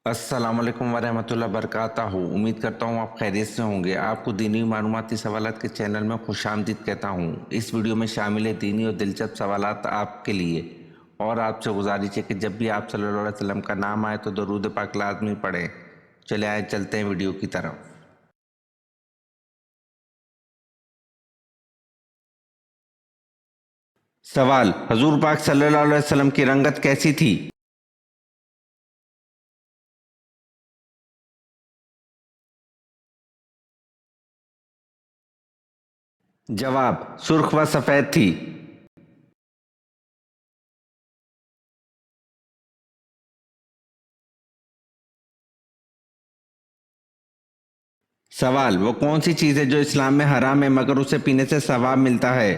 السلام علیکم ورحمۃ اللہ وبرکاتہ. امید کرتا ہوں آپ خیریت سے ہوں گے. آپ کو دینی معلوماتی سوالات کے چینل میں خوش آمدید کہتا ہوں. اس ویڈیو میں شامل ہے دینی اور دلچسپ سوالات آپ کے لیے، اور آپ سے گزارش ہے کہ جب بھی آپ صلی اللہ علیہ وسلم کا نام آئے تو درود پاک لازمی پڑھیں. چلے آئے چلتے ہیں ویڈیو کی طرف. سوال: حضور پاک صلی اللہ علیہ وسلم کی رنگت کیسی تھی؟ جواب: سرخ و سفید تھی. سوال: وہ کون سی چیز ہے جو اسلام میں حرام ہے مگر اسے پینے سے ثواب ملتا ہے؟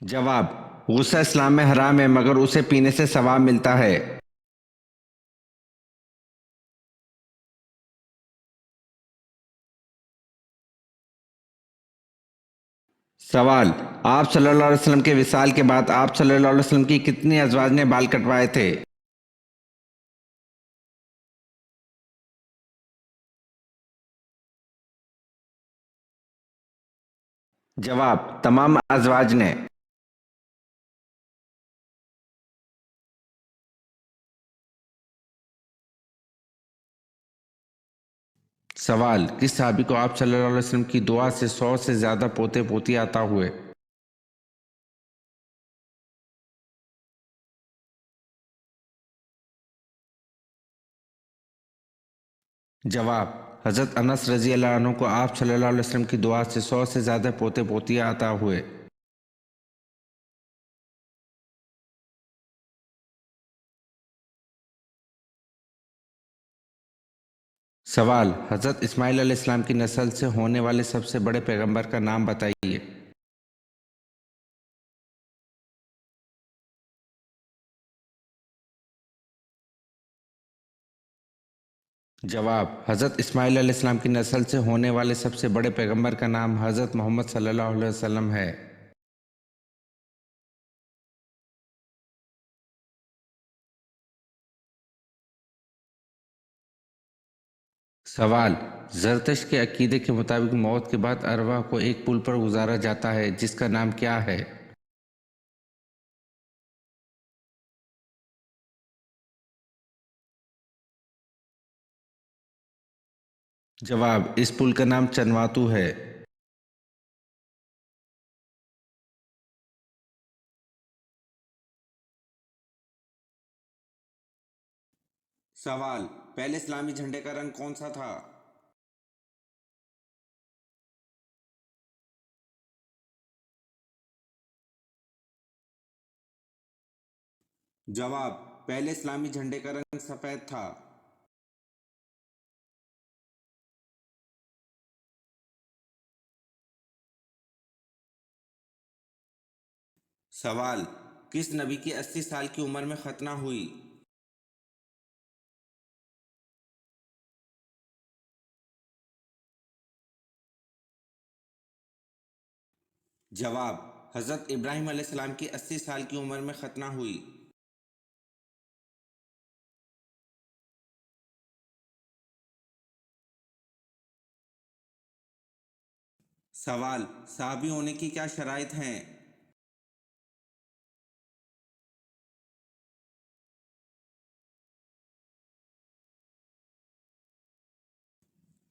جواب: غصہ اسلام میں حرام ہے مگر اسے پینے سے ثواب ملتا ہے. سوال: آپ صلی اللہ علیہ وسلم کے وصال کے بعد آپ صلی اللہ علیہ وسلم کی کتنی ازواج نے بال کٹوائے تھے؟ جواب: تمام ازواج نے. سوال: کس صحابی کو آپ صلی اللہ علیہ وسلم کی دعا سے 100 سے زیادہ پوتے پوتی عطا ہوئے؟ جواب: حضرت انس رضی اللہ عنہ کو آپ صلی اللہ علیہ وسلم کی دعا سے 100 سے زیادہ پوتے پوتیاں عطا ہوئے. سوال: حضرت اسماعیل علیہ السلام کی نسل سے ہونے والے سب سے بڑے پیغمبر کا نام بتائیے. جواب: حضرت اسماعیل علیہ السلام کی نسل سے ہونے والے سب سے بڑے پیغمبر کا نام حضرت محمد صلی اللہ علیہ وسلم ہے. سوال: زرتشت کے عقیدے کے مطابق موت کے بعد ارواح کو ایک پل پر گزارا جاتا ہے جس کا نام کیا ہے؟ جواب: اس پل کا نام چنواتو ہے. سوال: پہلے اسلامی جھنڈے کا رنگ کون سا تھا؟ جواب: پہلے اسلامی جھنڈے کا رنگ سفید تھا. سوال: کس نبی کی 80 سال کی عمر میں ختنہ ہوئی؟ جواب: حضرت ابراہیم علیہ السلام کی 80 سال کی عمر میں ختنہ ہوئی. سوال: صحابی ہونے کی کیا شرائط ہیں؟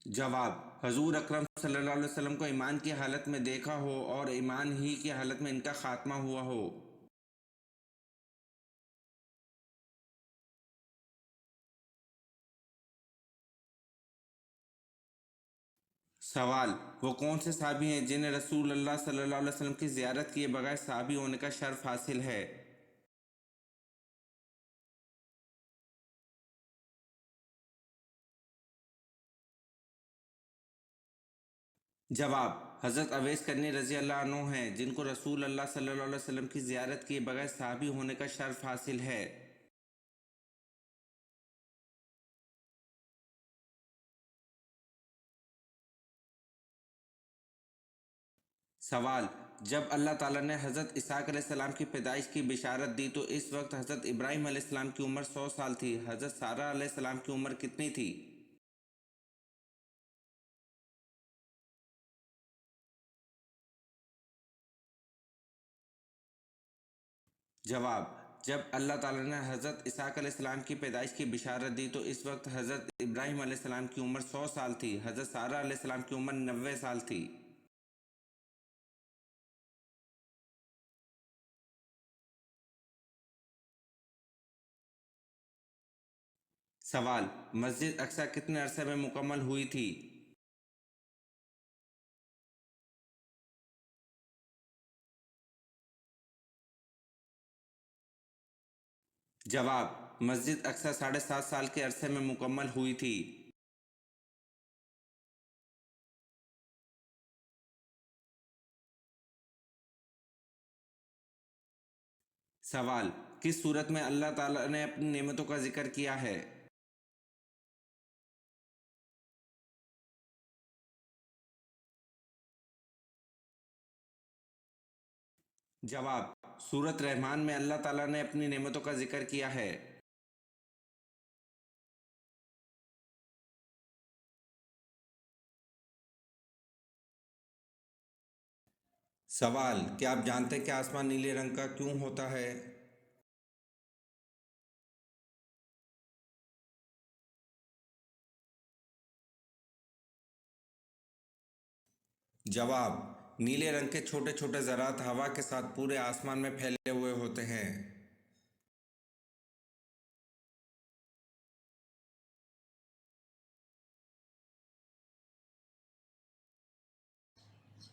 جواب: حضور اکرم صلی اللہ علیہ وسلم کو ایمان کی حالت میں دیکھا ہو اور ایمان ہی کی حالت میں ان کا خاتمہ ہوا ہو. سوال: وہ کون سے صحابی ہیں جنہیں رسول اللہ صلی اللہ علیہ وسلم کی زیارت کیے بغیر صحابی ہونے کا شرف حاصل ہے؟ جواب: حضرت اویس کرنی رضی اللہ عنہ ہیں جن کو رسول اللہ صلی اللہ علیہ وسلم کی زیارت کیے بغیر صحابی ہونے کا شرف حاصل ہے. سوال: جب اللہ تعالیٰ نے حضرت اسحاق علیہ السلام کی پیدائش کی بشارت دی تو اس وقت حضرت ابراہیم علیہ السلام کی عمر 100 سال تھی۔ حضرت سارہ علیہ السلام کی عمر کتنی تھی؟ جواب: جب اللہ تعالیٰ نے حضرت اسحاق علیہ السلام کی پیدائش کی بشارت دی تو اس وقت حضرت ابراہیم علیہ السلام کی عمر 100 سال تھی۔ حضرت سارہ علیہ السلام کی عمر 90 سال تھی۔ سوال: مسجد اقصی کتنے عرصے میں مکمل ہوئی تھی؟ جواب: مسجد اقصی 7.5 سال کے عرصے میں مکمل ہوئی تھی۔ سوال: کس صورت میں اللہ تعالیٰ نے اپنی نعمتوں کا ذکر کیا ہے؟ جواب: سورۃ رحمان میں اللہ تعالیٰ نے اپنی نعمتوں کا ذکر کیا ہے۔ سوال: کیا آپ جانتے ہیں کہ آسمان نیلے رنگ کا کیوں ہوتا ہے؟ جواب: نیلے رنگ کے چھوٹے چھوٹے ذرات ہوا کے ساتھ پورے آسمان میں پھیلے ہوئے ہوتے ہیں۔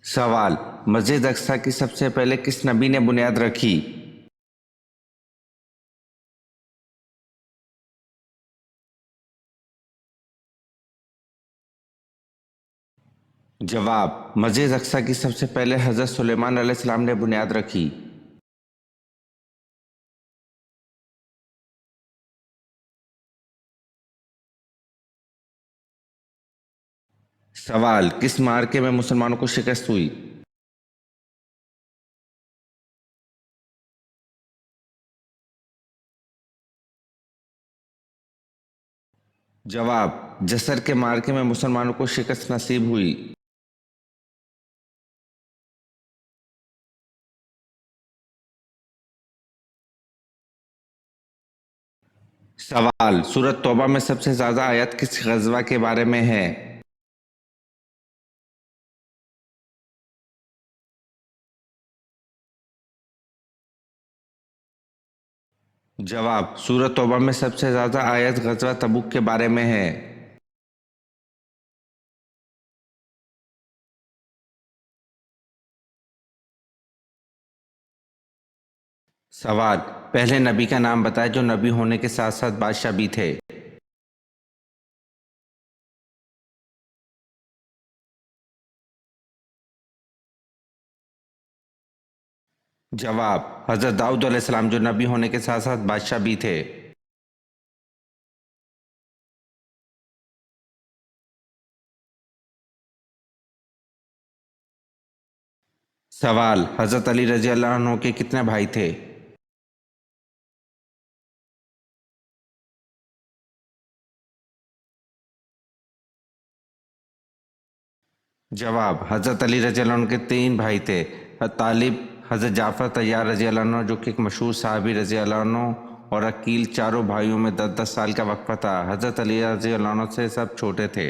سوال: مسجد اقصی کی سب سے پہلے کس نبی نے بنیاد رکھی؟ جواب: مسجد اقصی کی سب سے پہلے حضرت سلیمان علیہ السلام نے بنیاد رکھی۔ سوال: کس معرکے میں مسلمانوں کو شکست ہوئی؟ جواب: جسر کے معرکے میں مسلمانوں کو شکست نصیب ہوئی۔ سوال: سورۃ توبہ میں سب سے زیادہ آیت کس غزوہ کے بارے میں ہے؟ جواب: سورۃ توبہ میں سب سے زیادہ آیت غزوہ تبوک کے بارے میں ہے۔ سوال: پہلے نبی کا نام بتائیں جو نبی ہونے کے ساتھ ساتھ بادشاہ بھی تھے۔ جواب: حضرت داؤد علیہ السلام جو نبی ہونے کے ساتھ ساتھ بادشاہ بھی تھے۔ سوال: حضرت علی رضی اللہ عنہ کے کتنے بھائی تھے؟ جواب: حضرت علی رضی اللہ عنہ کے 3 بھائی تھے، حضرت طالب، حضرت جعفر طیار رضی اللہ عنہ جو کہ ایک مشہور صحابی رضی اللہ عنہ، اور عقیل۔ چاروں بھائیوں میں 10-10 سال کا وقفہ تھا۔ حضرت علی رضی اللہ عنہ سے سب چھوٹے تھے۔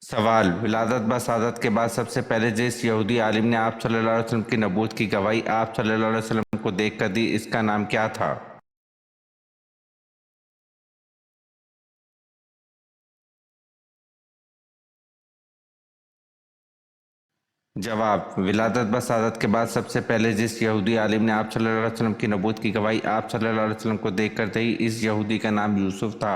سوال: ولادت بسعادت کے بعد سب سے پہلے جس یہودی عالم نے آپ صلی اللہ علیہ وسلم کی نبوت کی گواہی آپ صلی اللہ علیہ وسلم کو دیکھ کر دی، اس کا نام کیا تھا؟ جواب: ولادت بسعادت کے بعد سب سے پہلے جس یہودی عالم نے آپ صلی اللہ علیہ وسلم کی نبوت کی گواہی آپ صلی اللہ علیہ وسلم کو دیکھ کر دی، اس یہودی کا نام یوسف تھا۔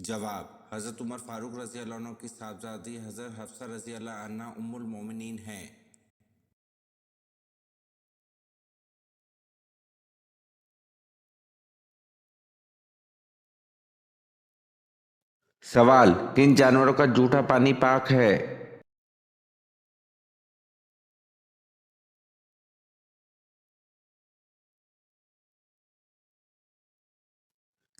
جواب: حضرت عمر فاروق رضی اللہ عنہ کی صاحبزادی حضرت حفصہ رضی اللہ عنہ ام المومنین ہیں۔ سوال: کن جانوروں کا جھوٹا پانی پاک ہے؟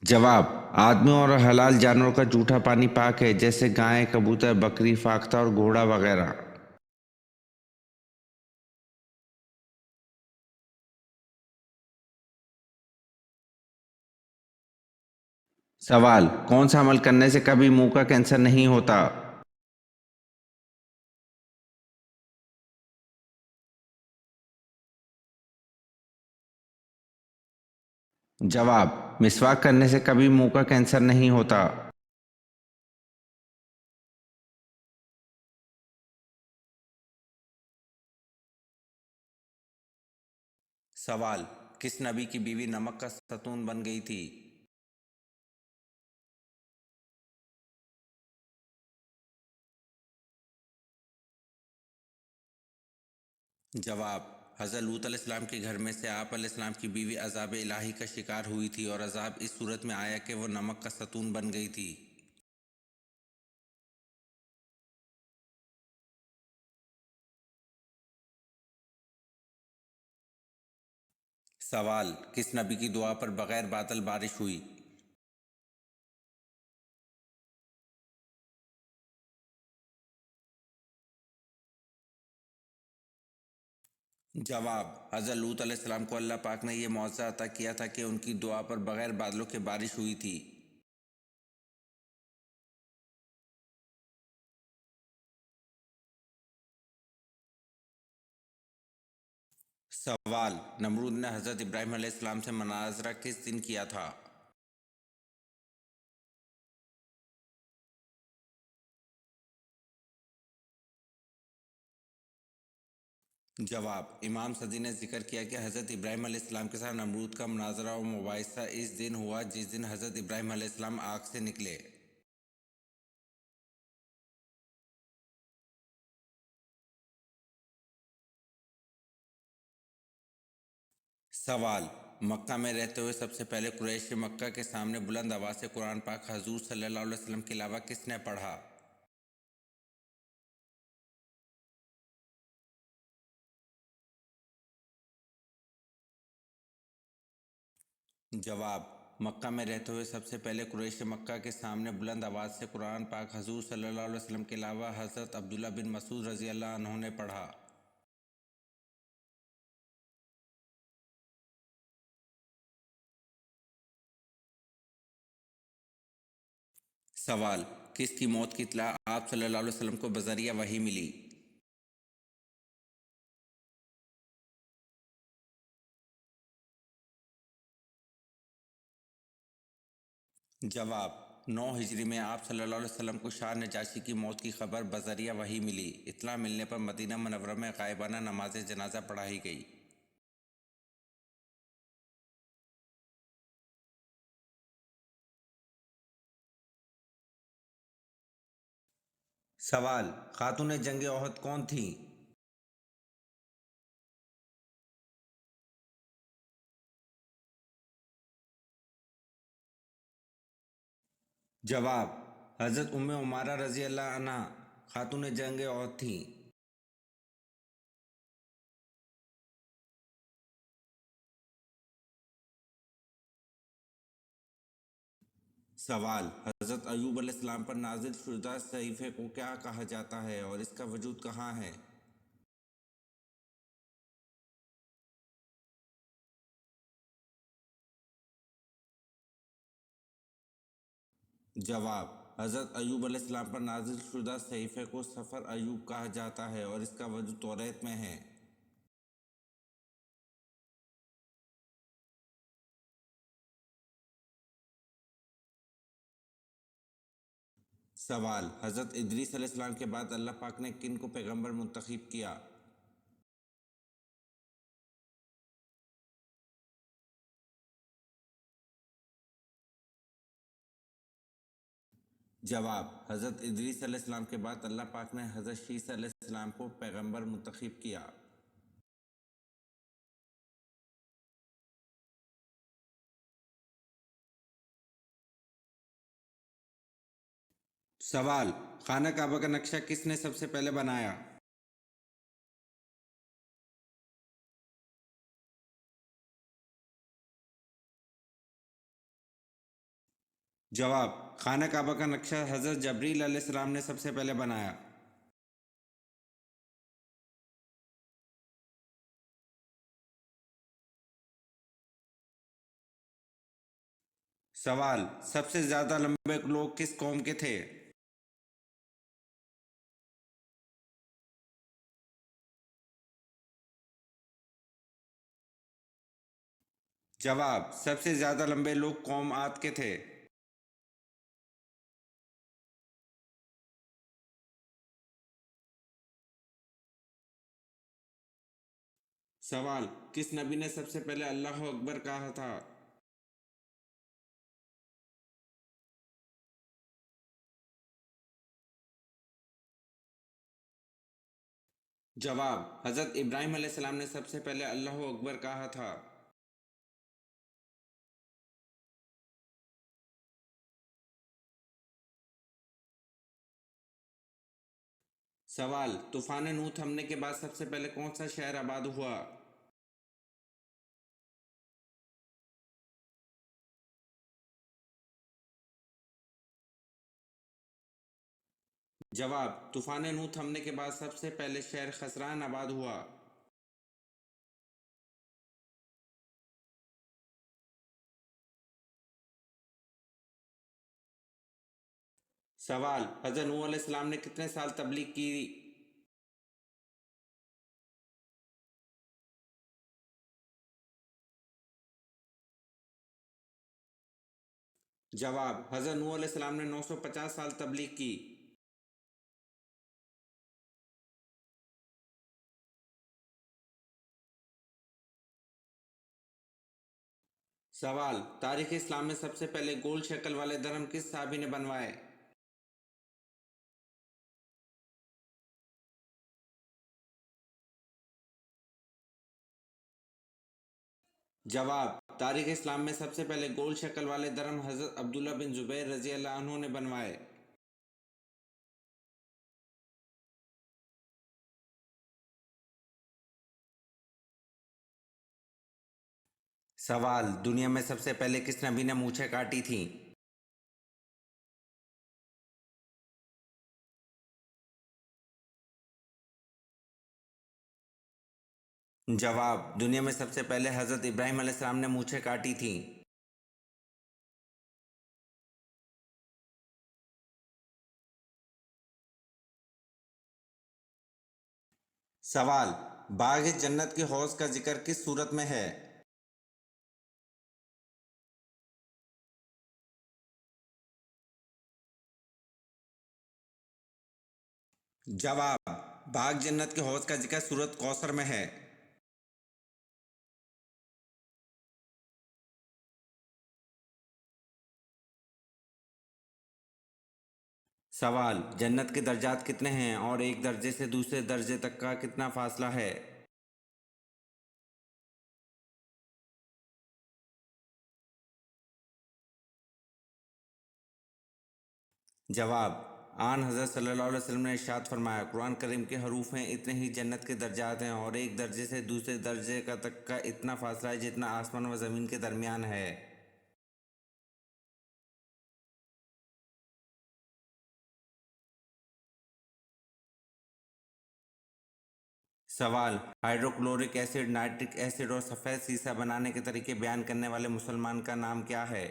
جواب: آدمیوں اور حلال جانوروں کا جھوٹا پانی پاک ہے، جیسے گائے، کبوتر، بکری، فاختہ اور گھوڑا وغیرہ۔ سوال: کون سا عمل کرنے سے کبھی منہ کا کینسر نہیں ہوتا؟ جواب: مسواک کرنے سے کبھی منہ کا کینسر نہیں ہوتا۔ سوال: کس نبی کی بیوی نمک کا ستون بن گئی تھی؟ جواب: حضرت لوط علیہ السلام کے گھر میں سے آپ علیہ السلام کی بیوی عذاب الہی کا شکار ہوئی تھی، اور عذاب اس صورت میں آیا کہ وہ نمک کا ستون بن گئی تھی۔ سوال: کس نبی کی دعا پر بغیر بادل بارش ہوئی؟ جواب: حضرت لوط علیہ السلام کو اللہ پاک نے یہ معجزہ عطا کیا تھا کہ ان کی دعا پر بغیر بادلوں کے بارش ہوئی تھی۔ سوال: نمرود نے حضرت ابراہیم علیہ السلام سے مناظرہ کس دن کیا تھا؟ جواب: امام صدی نے ذکر کیا کہ حضرت ابراہیم علیہ السلام کے ساتھ نمرود کا مناظرہ و مباحثہ اس دن ہوا جس دن حضرت ابراہیم علیہ السلام آگ سے نکلے۔ سوال: مکہ میں رہتے ہوئے سب سے پہلے قریش مکہ کے سامنے بلند آواز سے قرآن پاک حضور صلی اللہ علیہ وسلم کے علاوہ کس نے پڑھا؟ جواب: مکہ میں رہتے ہوئے سب سے پہلے قریش مکہ کے سامنے بلند آواز سے قرآن پاک حضور صلی اللہ علیہ وسلم کے علاوہ حضرت عبداللہ بن مسعود رضی اللہ عنہ نے پڑھا۔ سوال: کس کی موت کی اطلاع آپ صلی اللہ علیہ وسلم کو بذریعہ وحی ملی؟ جواب: 9 ہجری میں آپ صلی اللہ علیہ وسلم کو شاہ نجاشی کی موت کی خبر بذریعہ وحی ملی۔ اطلاع ملنے پر مدینہ منورہ میں غائبانہ نماز جنازہ پڑھائی گئی۔ سوال: خاتون جنگ احد کون تھیں؟ جواب: حضرت ام عمارہ رضی اللہ عنہ خاتون جنگ احد تھیں۔ سوال: حضرت ایوب علیہ السلام پر نازل شدہ صحیفے کو کیا کہا جاتا ہے اور اس کا وجود کہاں ہے؟ جواب: حضرت ایوب علیہ السلام پر نازل شدہ صحیفے کو سفر ایوب کہا جاتا ہے اور اس کا وجود توریت میں ہے۔ سوال: حضرت ادریس علیہ السلام کے بعد اللہ پاک نے کن کو پیغمبر منتخب کیا؟ جواب: حضرت ادریس علیہ السلام کے بعد اللہ پاک نے حضرت شیس علیہ السلام کو پیغمبر منتخب کیا۔ سوال: خانہ کعبہ کا نقشہ کس نے سب سے پہلے بنایا؟ جواب: خانہ کعبہ کا نقشہ حضرت جبریل علیہ السلام نے سب سے پہلے بنایا۔ سوال: سب سے زیادہ لمبے لوگ کس قوم کے تھے؟ جواب: سب سے زیادہ لمبے لوگ قوم عاد کے تھے۔ سوال: کس نبی نے سب سے پہلے اللہ اکبر کہا تھا؟ جواب: حضرت ابراہیم علیہ السلام نے سب سے پہلے اللہ اکبر کہا تھا۔ سوال: طوفان نوح تھمنے کے بعد سب سے پہلے کون سا شہر آباد ہوا؟ جواب: طوفان نوح تھمنے کے بعد سب سے پہلے شہر خسران آباد ہوا۔ سوال: حضرت نوح علیہ السلام نے کتنے سال تبلیغ کی؟ جواب: حضرت نوح علیہ السلام نے 950 سال تبلیغ کی۔ سوال: تاریخ اسلام میں سب سے پہلے گول شکل والے درہم کس صحابی نے بنوائے؟ جواب: تاریخ اسلام میں سب سے پہلے گول شکل والے درہم حضرت عبداللہ بن زبیر رضی اللہ عنہ نے بنوائے۔ سوال: دنیا میں سب سے پہلے کس نبی نے مونچھیں کاٹی تھیں؟ جواب: دنیا میں سب سے پہلے حضرت ابراہیم علیہ السلام نے مونچھیں کاٹی تھیں۔ سوال: باغ جنت کے حوض کا ذکر کس صورت میں ہے؟ جواب: باغ جنت کے حوض کا ذکر سورۃ کوثر میں ہے۔ سوال: جنت کے درجات کتنے ہیں اور ایک درجے سے دوسرے درجے تک کا کتنا فاصلہ ہے؟ جواب: آن حضرت صلی اللہ علیہ وسلم نے ارشاد فرمایا، قرآن کریم کے حروف ہیں اتنے ہی جنت کے درجات ہیں اور ایک درجے سے دوسرے درجے کا تک کا اتنا فاصلہ ہے جتنا آسمان و زمین کے درمیان ہے۔ سوال: ہائیڈروکلورک ایسڈ، نائٹرک ایسڈ اور سفید سیسہ بنانے کے طریقے بیان کرنے والے مسلمان کا نام کیا ہے؟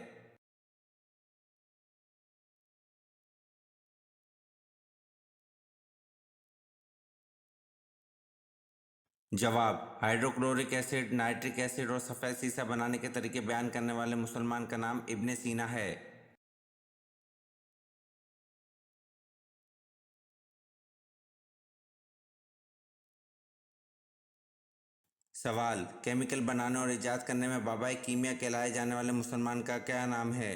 جواب: ہائیڈروکلورک ایسڈ، نائٹرک ایسڈ اور سفید سیسہ بنانے کے طریقے بیان کرنے والے مسلمان کا نام ابن سینا ہے۔ سوال: کیمیکل بنانے اور ایجاد کرنے میں بابائے کیمیا کہلائے جانے والے مسلمان کا کیا نام ہے؟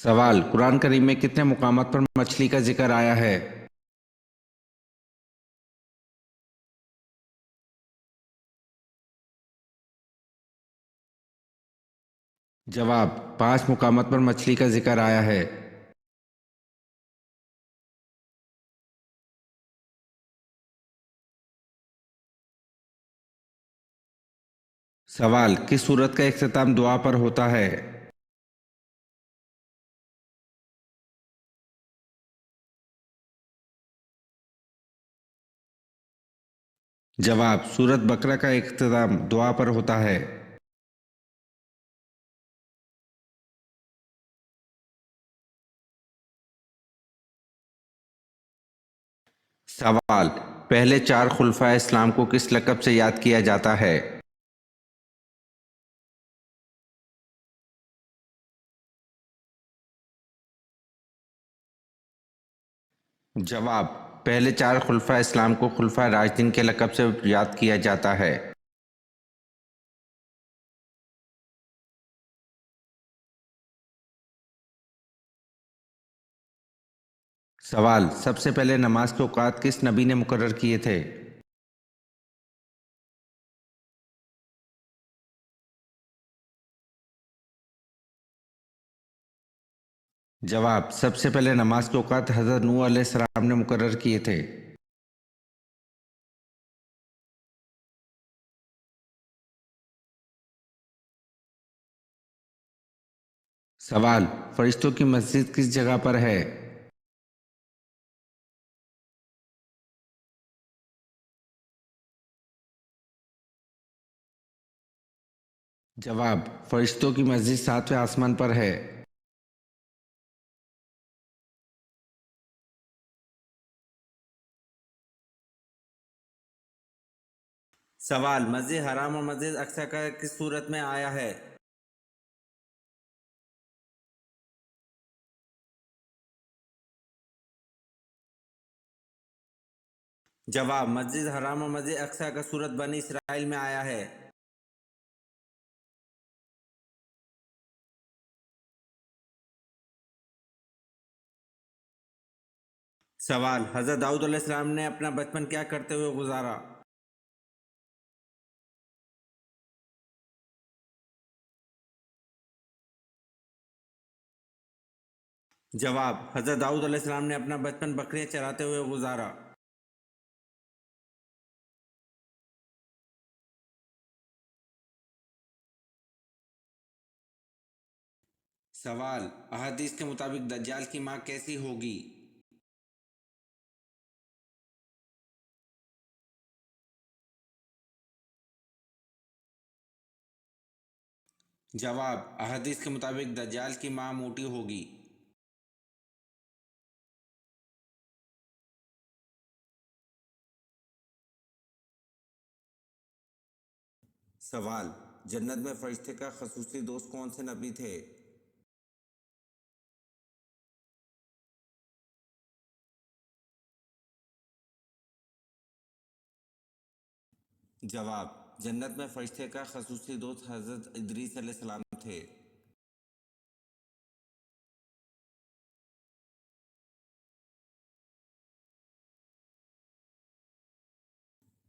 سوال، قرآن کریم میں کتنے مقامات پر مچھلی کا ذکر آیا ہے؟ جواب، 5 مقامات پر مچھلی کا ذکر آیا ہے۔ سوال، کس سورت کا اختتام دعا پر ہوتا ہے؟ جواب، سورت بقرہ کا اختتام دعا پر ہوتا ہے۔ سوال، پہلے 4 خلفائے اسلام کو کس لقب سے یاد کیا جاتا ہے؟ جواب، پہلے 4 خلفائے اسلام کو خلفائے راشدین کے لقب سے یاد کیا جاتا ہے۔ سوال، سب سے پہلے نماز کے اوقات کس نبی نے مقرر کیے تھے؟ جواب، سب سے پہلے نماز کے اوقات حضرت نوح علیہ السلام نے مقرر کیے تھے۔ سوال، فرشتوں کی مسجد کس جگہ پر ہے؟ جواب، فرشتوں کی مسجد 7ویں آسمان پر ہے۔ سوال، مسجد حرام اور مسجد اقصی کا کس صورت میں آیا ہے؟ جواب، مسجد حرام اور مسجد اقصی کا صورت بنی اسرائیل میں آیا ہے۔ سوال، حضرت داؤد علیہ السلام نے اپنا بچپن کیا کرتے ہوئے گزارا؟ جواب، حضرت داؤد علیہ السلام نے اپنا بچپن بکریاں چراتے ہوئے گزارا۔ سوال، احادیث کے مطابق دجال کی ماں کیسی ہوگی؟ جواب، احادیث کے مطابق دجال کی ماں موٹی ہوگی۔ سوال، جنت میں فرشتے کا خصوصی دوست کون سے نبی تھے؟ جواب، جنت میں فرشتے کا خصوصی دوست حضرت ادریس علیہ السلام تھے۔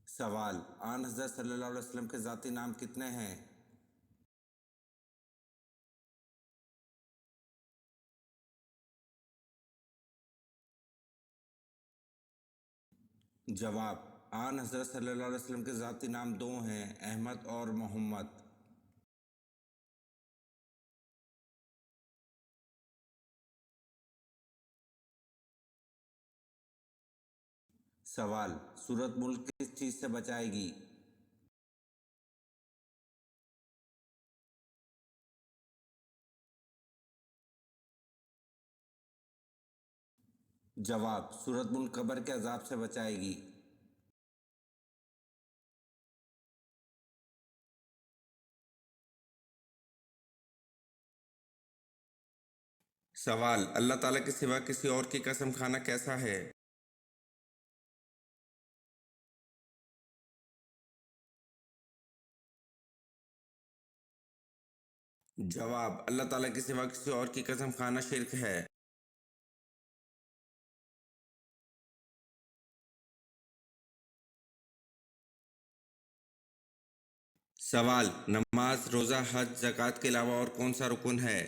سوال، آن حضرت صلی اللہ علیہ وسلم کے ذاتی نام کتنے ہیں؟ جواب، آن حضرت صلی اللہ علیہ وسلم کے ذاتی نام 2 ہیں، احمد اور محمد۔ سوال، سورت ملک کس چیز سے بچائے گی؟ جواب، سورت ملک قبر کے عذاب سے بچائے گی۔ سوال، اللہ تعالیٰ کے سوا کسی اور کی قسم کھانا کیسا ہے؟ جواب: اللہ تعالیٰ کے سوا کسی اور کی قسم کھانا شرک ہے۔ سوال: نماز، روزہ، حج، زکوٰۃ کے علاوہ اور کون سا رکن ہے؟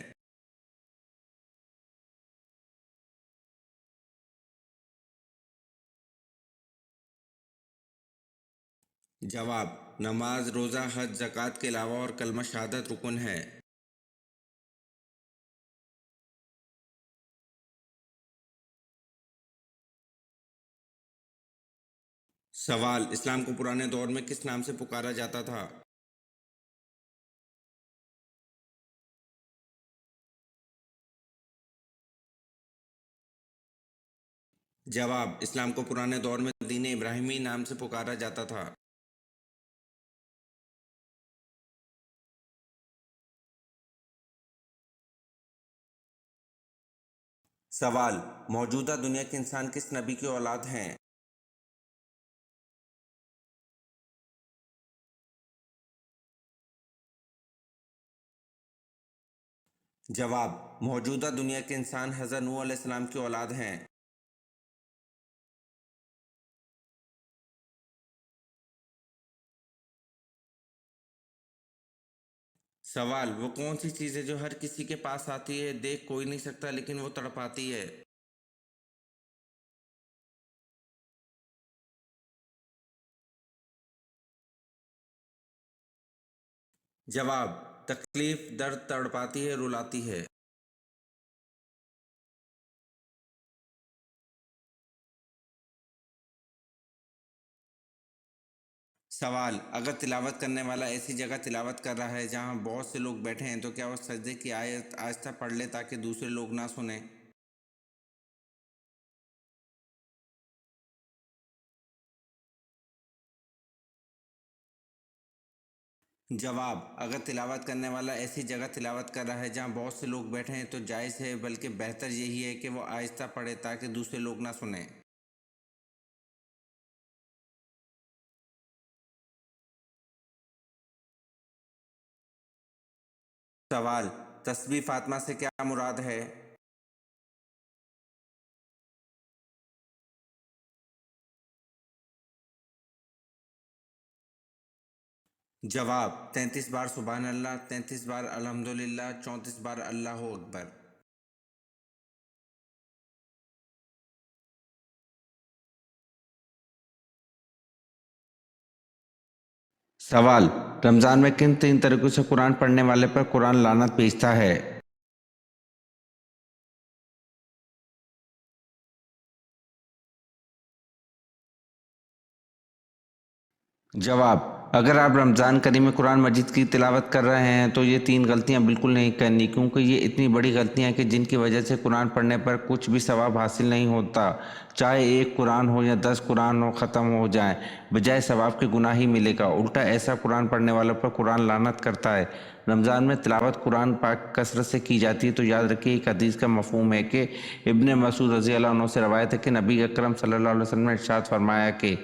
جواب: نماز، روزہ، حج، زکوٰۃ کے علاوہ اور کلمہ شہادت رکن ہے۔ سوال: اسلام کو پرانے دور میں کس نام سے پکارا جاتا تھا؟ جواب: اسلام کو پرانے دور میں دین ابراہیمی نام سے پکارا جاتا تھا۔ سوال: موجودہ دنیا کے انسان کس نبی کی اولاد ہیں؟ جواب: موجودہ دنیا کے انسان حضرت نوح علیہ السلام کی اولاد ہیں۔ سوال: وہ کون سی چیز ہے جو ہر کسی کے پاس آتی ہے، دیکھ کوئی نہیں سکتا لیکن وہ تڑپاتی ہے؟ جواب: تکلیف، درد، تڑپاتی ہے، رلاتی ہے۔ سوال: اگر تلاوت کرنے والا ایسی جگہ تلاوت کر رہا ہے جہاں بہت سے لوگ بیٹھے ہیں تو کیا وہ سجدے کی آیت آہستہ پڑھ لے تاکہ دوسرے لوگ نہ سنیں؟ جواب: اگر تلاوت کرنے والا ایسی جگہ تلاوت کر رہا ہے جہاں بہت سے لوگ بیٹھے ہیں تو جائز ہے، بلکہ بہتر یہی ہے کہ وہ آہستہ پڑھے تاکہ دوسرے لوگ نہ سنیں۔ سوال: تسبیح فاطمہ سے کیا مراد ہے؟ جواب: 33 بار سبحان اللہ، 33 بار الحمدللہ، 34 بار اللہ اکبر۔ سوال: رمضان میں کن 3 طریقوں سے قرآن پڑھنے والے پر قرآن لعنت بھیجتا ہے؟ جواب: اگر آپ رمضان کریم میں قرآن مجید کی تلاوت کر رہے ہیں تو یہ 3 غلطیاں بالکل نہیں کرنی، کیونکہ یہ اتنی بڑی غلطیاں ہیں کہ جن کی وجہ سے قرآن پڑھنے پر کچھ بھی ثواب حاصل نہیں ہوتا، چاہے 1 قرآن ہو یا 10 قرآن ہو ختم ہو جائیں، بجائے ثواب کے گناہ ہی ملے گا، الٹا ایسا قرآن پڑھنے والوں پر قرآن لعنت کرتا ہے۔ رمضان میں تلاوت قرآن پاک کثرت سے کی جاتی ہے تو یاد رکھیے ایک حدیث کا مفہوم ہے کہ ابن مسعود رضی اللہ عنہ سے روایت ہے کہ نبی اکرم صلی اللہ علیہ وسلم نے ارشاد فرمایا کہ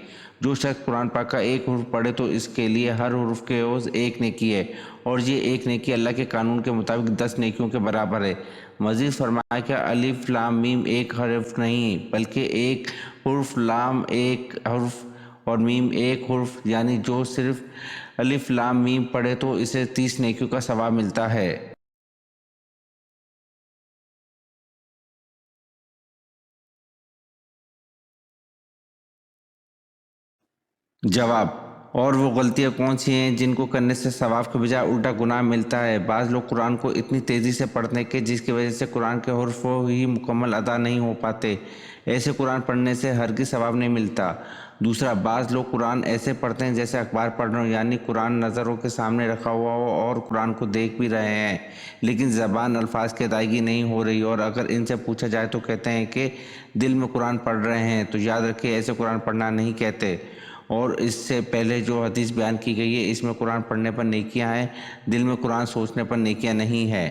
جو شخص قرآن پاک کا 1 حرف پڑھے تو اس کے لیے ہر حرف کے عوض 1 نیکی ہے، اور یہ 1 نیکی اللہ کے قانون کے مطابق 10 نیکیوں کے برابر ہے۔ مزید فرمایا کہ الف لام میم ایک حرف نہیں بلکہ 1 حرف، لام 1 حرف اور میم 1 حرف، یعنی جو صرف الف لام میم پڑھے تو اسے 30 نیکیوں کا ثواب ملتا ہے۔ جواب: اور وہ غلطیاں کون سی ہیں جن کو کرنے سے ثواب کے بجائے الٹا گناہ ملتا ہے؟ بعض لوگ قرآن کو اتنی تیزی سے پڑھتے ہیں کہ جس کی وجہ سے قرآن کے حروف ہی مکمل ادا نہیں ہو پاتے، ایسے قرآن پڑھنے سے ہرگز ثواب نہیں ملتا۔ دوسرا، بعض لوگ قرآن ایسے پڑھتے ہیں جیسے اخبار پڑھ رہے ہوں، یعنی قرآن نظروں کے سامنے رکھا ہوا ہو اور قرآن کو دیکھ بھی رہے ہیں لیکن زبان الفاظ کی ادائیگی نہیں ہو رہی، اور اگر ان سے پوچھا جائے تو کہتے ہیں کہ دل میں قرآن پڑھ رہے ہیں، تو یاد رکھیں ایسے قرآن پڑھنا نہیں کہتے، اور اس سے پہلے جو حدیث بیان کی گئی ہے اس میں قرآن پڑھنے پر نیکیاں ہیں، دل میں قرآن سوچنے پر نیکیاں نہیں ہیں۔